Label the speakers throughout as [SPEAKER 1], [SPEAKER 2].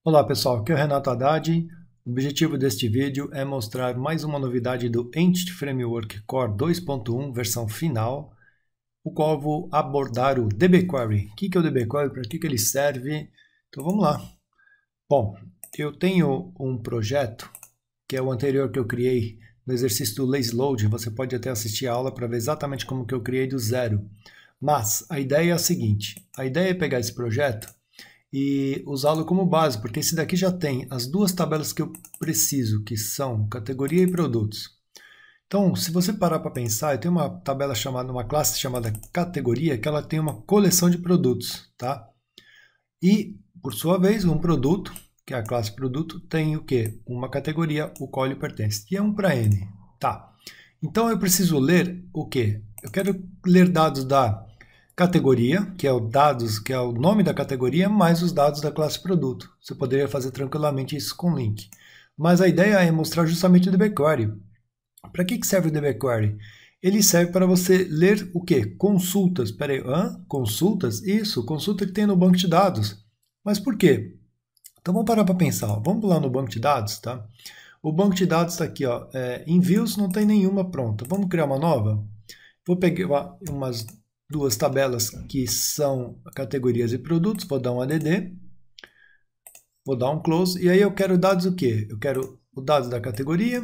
[SPEAKER 1] Olá pessoal, aqui é o Renato Haddad. O objetivo deste vídeo é mostrar mais uma novidade do Entity Framework Core 2.1 versão final, o qual eu vou abordar o dbQuery. O que é o dbQuery? Para que ele serve? Então vamos lá. Bom, eu tenho um projeto, que é o anterior que eu criei no exercício do Lazy Load. Você pode até assistir a aula para ver exatamente como que eu criei do zero. Mas a ideia é a seguinte, a ideia é pegar esse projeto e usá-lo como base, porque esse daqui já tem as duas tabelas que eu preciso, que são categoria e produtos. Então, se você parar para pensar, eu tenho uma tabela chamada, uma classe chamada categoria, que ela tem uma coleção de produtos, tá? E, por sua vez, um produto, que é a classe produto, tem o quê? Uma categoria, o qual ele pertence, e é um para N, tá? Então, eu preciso ler o quê? Eu quero ler dados da categoria, que é o dados, que é o nome da categoria, mais os dados da classe produto. Você poderia fazer tranquilamente isso com link. Mas a ideia é mostrar justamente o dbQuery. Para que serve o dbQuery? Ele serve para você ler o quê? Consultas. Espera aí, consultas? Isso, consulta que tem no banco de dados. Mas por quê? Então vamos parar para pensar. Ó. Vamos lá no banco de dados, tá? O banco de dados está aqui, ó. Em views não tem nenhuma pronta. Vamos criar uma nova? Vou pegar umas duas tabelas que são categorias e produtos, vou dar um add, vou dar um close, e aí eu quero dados o quê? Eu quero os dados da categoria,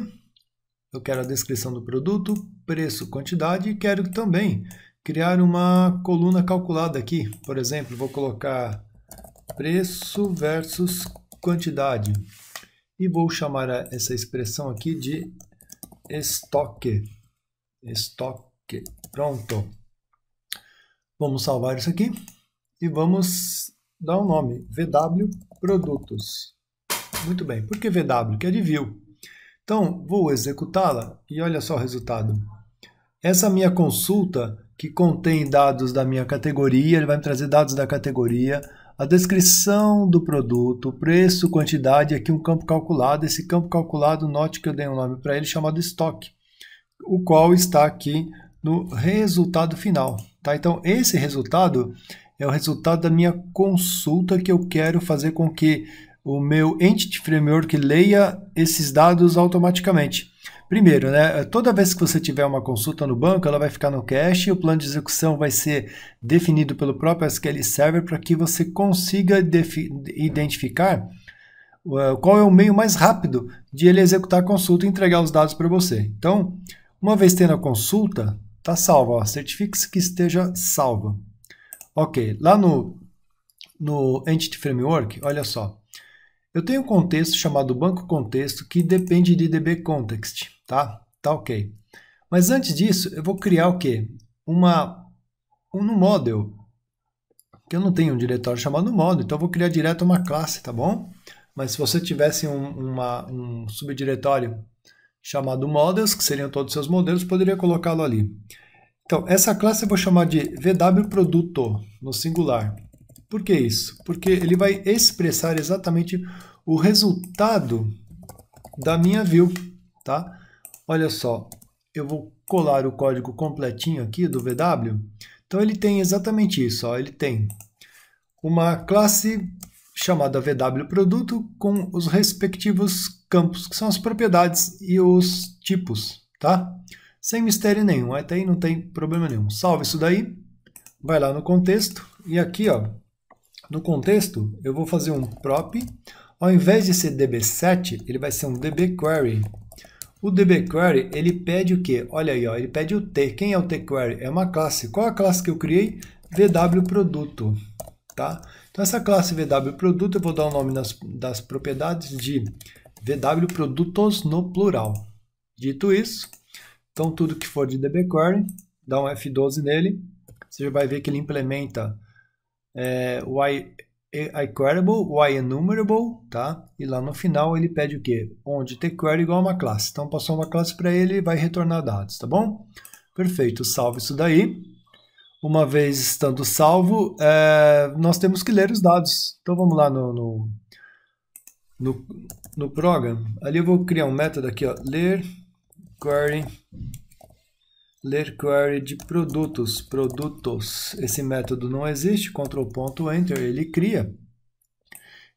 [SPEAKER 1] eu quero a descrição do produto, preço, quantidade, e quero também criar uma coluna calculada aqui. Por exemplo, vou colocar preço versus quantidade, e vou chamar essa expressão aqui de estoque. Estoque. Pronto. Vamos salvar isso aqui e vamos dar um nome, VW Produtos. Muito bem, por que VW? Que é de view. Então, vou executá-la e olha só o resultado. Essa minha consulta, que contém dados da minha categoria, ele vai me trazer dados da categoria, a descrição do produto, preço, quantidade, aqui um campo calculado. Esse campo calculado, note que eu dei um nome para ele chamado estoque, o qual está aqui no resultado final. Tá? Então, esse resultado é o resultado da minha consulta que eu quero fazer com que o meu Entity Framework leia esses dados automaticamente. Primeiro, né, toda vez que você tiver uma consulta no banco, ela vai ficar no cache e o plano de execução vai ser definido pelo próprio SQL Server para que você consiga identificar qual é o meio mais rápido de ele executar a consulta e entregar os dados para você. Então, uma vez tendo a consulta, está salva. Certifique-se que esteja salva. Ok, lá no Entity Framework, olha só. Eu tenho um contexto chamado banco contexto que depende de dbContext, tá? Tá ok. Mas antes disso, eu vou criar o quê? No model, que eu não tenho um diretório chamado model, então eu vou criar direto uma classe, tá bom? Mas se você tivesse um subdiretório chamado models, que seriam todos os seus modelos, poderia colocá-lo ali. Então, essa classe eu vou chamar de VW-produto, no singular. Por que isso? Porque ele vai expressar exatamente o resultado da minha view, tá? Olha só, eu vou colar o código completinho aqui do VW. Então, ele tem exatamente isso, ó. Ele tem uma classe chamada VW-produto com os respectivos campos, que são as propriedades e os tipos, tá? Sem mistério nenhum, até aí não tem problema nenhum. Salva isso daí, vai lá no contexto, e aqui, ó, no contexto, eu vou fazer um prop, ao invés de ser db7, ele vai ser um dbQuery. O dbQuery, ele pede o quê? Olha aí, ó, ele pede o T. Quem é o tQuery? É uma classe. Qual a classe que eu criei? VW-produto, tá? Então, essa classe VW-produto, eu vou dar o nome das propriedades de VW-produtos no plural. Dito isso, então, tudo que for de dbQuery, dá um F12 nele, você já vai ver que ele implementa o iQueryable, o iEnumerable, tá? E lá no final ele pede o quê? Onde tQuery igual a uma classe. Então, passou uma classe para ele e vai retornar dados, tá bom? Perfeito, salve isso daí. Uma vez estando salvo, nós temos que ler os dados. Então, vamos lá no program. Ali eu vou criar um método aqui, ó, ler query de produtos. Esse método não existe, Ctrl+Enter, ele cria.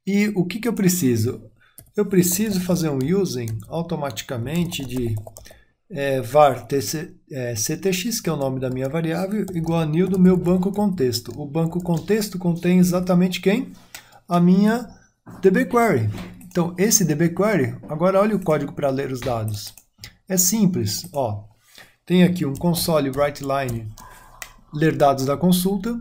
[SPEAKER 1] E o que eu preciso? Eu preciso fazer um using automaticamente de var ctx, que é o nome da minha variável, igual a new do meu banco contexto. O banco contexto contém exatamente quem? A minha dbQuery. Então, esse dbQuery, agora olha o código para ler os dados. É simples, ó. Tem aqui um console writeline, ler dados da consulta,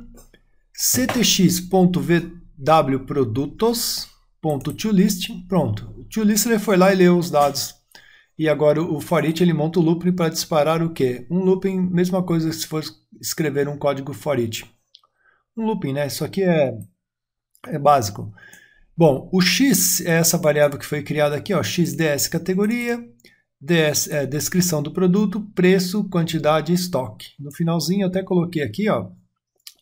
[SPEAKER 1] ctx.vwprodutos.toList, pronto. O toList ele foi lá e leu os dados. E agora o for each ele monta o looping para disparar o quê? Um looping, mesma coisa se for escrever um código for each. Um looping, né? Isso aqui é básico. Bom, o x é essa variável que foi criada aqui, ó, xds categoria, ds é descrição do produto, preço, quantidade e estoque. No finalzinho eu até coloquei aqui, ó,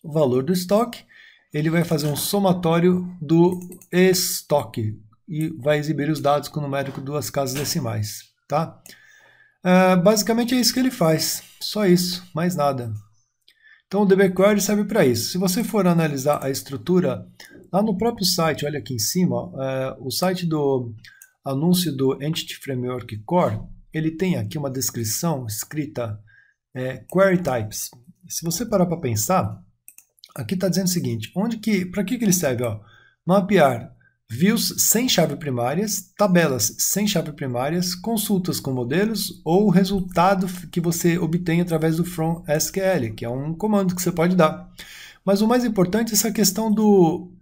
[SPEAKER 1] o valor do estoque. Ele vai fazer um somatório do estoque e vai exibir os dados com o numérico 2 casas decimais. Tá? Basicamente é isso que ele faz, só isso, mais nada. Então o dbQuery serve para isso. Se você for analisar a estrutura, lá no próprio site, olha aqui em cima, o site do anúncio do Entity Framework Core, ele tem aqui uma descrição escrita Query Types. Se você parar para pensar, aqui está dizendo o seguinte, para que ele serve? Ó, mapear views sem chave primárias, tabelas sem chave primárias, consultas com modelos ou o resultado que você obtém através do from SQL, que é um comando que você pode dar. Mas o mais importante é essa questão do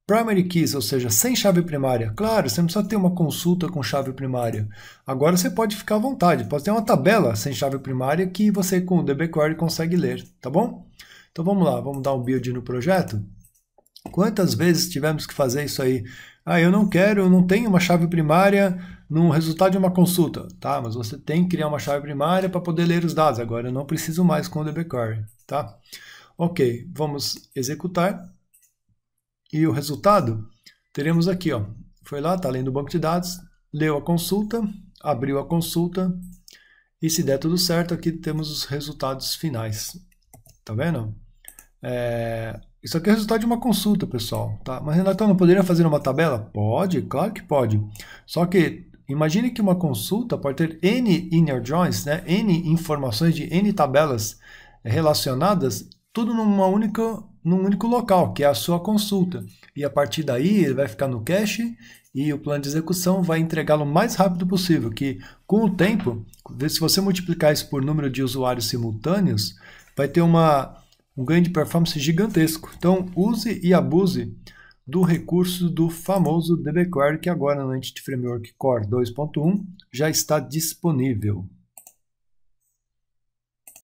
[SPEAKER 1] primary keys, ou seja, sem chave primária. Claro, você não precisa ter uma consulta com chave primária. Agora você pode ficar à vontade, pode ter uma tabela sem chave primária que você com o dbQuery consegue ler, tá bom? Então vamos lá, vamos dar um build no projeto. Quantas vezes tivemos que fazer isso aí? Eu não tenho uma chave primária no resultado de uma consulta. Tá, mas você tem que criar uma chave primária para poder ler os dados. Agora eu não preciso mais com o dbQuery. Tá? Ok, vamos executar. E o resultado, teremos aqui, ó. Foi lá, está lendo o banco de dados, leu a consulta, abriu a consulta. E se der tudo certo, aqui temos os resultados finais. Tá vendo? Isso aqui é o resultado de uma consulta, pessoal. Tá? Mas, Renato, não poderia fazer uma tabela? Pode, claro que pode. Só que imagine que uma consulta pode ter N inner joins, né? N informações de N tabelas relacionadas, tudo num único local, que é a sua consulta. E a partir daí ele vai ficar no cache e o plano de execução vai entregá-lo o mais rápido possível, que com o tempo, se você multiplicar isso por número de usuários simultâneos, vai ter um ganho de performance gigantesco. Então, use e abuse do recurso do famoso dbQuery, que agora no Entity Framework Core 2.1 já está disponível.